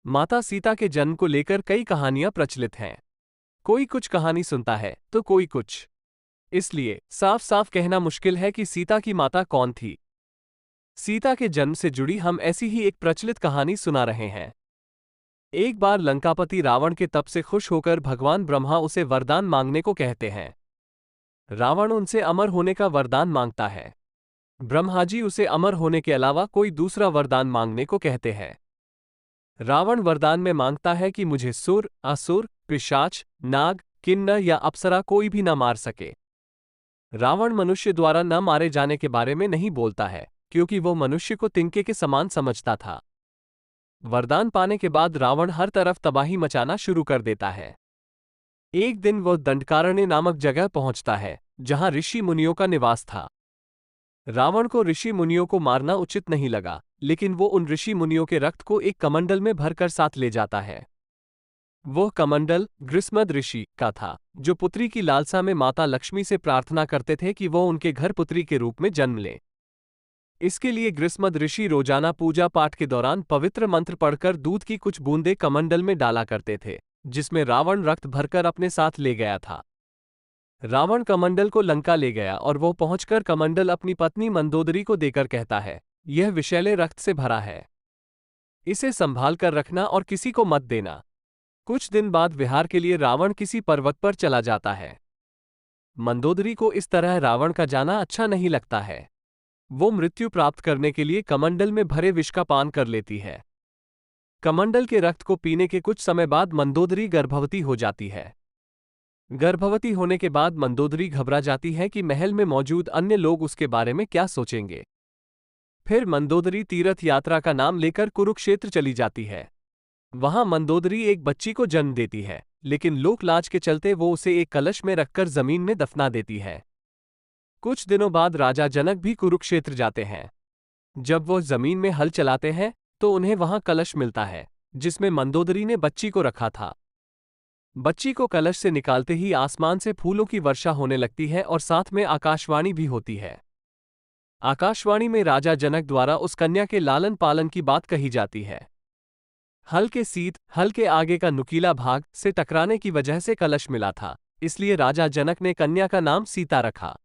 माता सीता के जन्म को लेकर कई कहानियां प्रचलित हैं। कोई कुछ कहानी सुनता है तो कोई कुछ। इसलिए साफ साफ कहना मुश्किल है कि सीता की माता कौन थी। सीता के जन्म से जुड़ी हम ऐसी ही एक प्रचलित कहानी सुना रहे हैं। एक बार लंकापति रावण के तप से खुश होकर भगवान ब्रह्मा उसे वरदान मांगने को कहते हैं। रावण उनसे अमर होने का वरदान मांगता है। ब्रह्मा जी उसे अमर होने के अलावा कोई दूसरा वरदान मांगने को कहते हैं। रावण वरदान में मांगता है कि मुझे सुर, असुर, पिशाच, नाग, किन्नर या अप्सरा कोई भी न मार सके। रावण मनुष्य द्वारा न मारे जाने के बारे में नहीं बोलता है, क्योंकि वो मनुष्य को तिनके के समान समझता था। वरदान पाने के बाद रावण हर तरफ तबाही मचाना शुरू कर देता है। एक दिन वह दंडकारण्य नामक जगह पहुंचता है, जहां ऋषि मुनियों का निवास था। रावण को ऋषि मुनियों को मारना उचित नहीं लगा, लेकिन वो उन ऋषि मुनियों के रक्त को एक कमंडल में भरकर साथ ले जाता है। वह कमंडल गृष्मद ऋषि का था, जो पुत्री की लालसा में माता लक्ष्मी से प्रार्थना करते थे कि वो उनके घर पुत्री के रूप में जन्म ले। इसके लिए गृष्मद ऋषि रोजाना पूजा पाठ के दौरान पवित्र मंत्र पढ़कर दूध की कुछ बूंदें कमंडल में डाला करते थे, जिसमें रावण रक्त भरकर अपने साथ ले गया था। रावण कमंडल को लंका ले गया और वो पहुंचकर कमंडल अपनी पत्नी मंदोदरी को देकर कहता है, यह विषैले रक्त से भरा है, इसे संभाल कर रखना और किसी को मत देना। कुछ दिन बाद विहार के लिए रावण किसी पर्वत पर चला जाता है। मंदोदरी को इस तरह रावण का जाना अच्छा नहीं लगता है। वो मृत्यु प्राप्त करने के लिए कमंडल में भरे विष का पान कर लेती है। कमंडल के रक्त को पीने के कुछ समय बाद मंदोदरी गर्भवती हो जाती है। गर्भवती होने के बाद मंदोदरी घबरा जाती है कि महल में मौजूद अन्य लोग उसके बारे में क्या सोचेंगे। फिर मंदोदरी तीर्थ यात्रा का नाम लेकर कुरुक्षेत्र चली जाती है। वहां मंदोदरी एक बच्ची को जन्म देती है, लेकिन लोक लाज के चलते वो उसे एक कलश में रखकर जमीन में दफना देती है। कुछ दिनों बाद राजा जनक भी कुरुक्षेत्र जाते हैं। जब वो जमीन में हल चलाते हैं तो उन्हें वहां कलश मिलता है, जिसमें मंदोदरी ने बच्ची को रखा था। बच्ची को कलश से निकालते ही आसमान से फूलों की वर्षा होने लगती है और साथ में आकाशवाणी भी होती है। आकाशवाणी में राजा जनक द्वारा उस कन्या के लालन पालन की बात कही जाती है। हल के सीत, हल के आगे का नुकीला भाग से टकराने की वजह से कलश मिला था, इसलिए राजा जनक ने कन्या का नाम सीता रखा।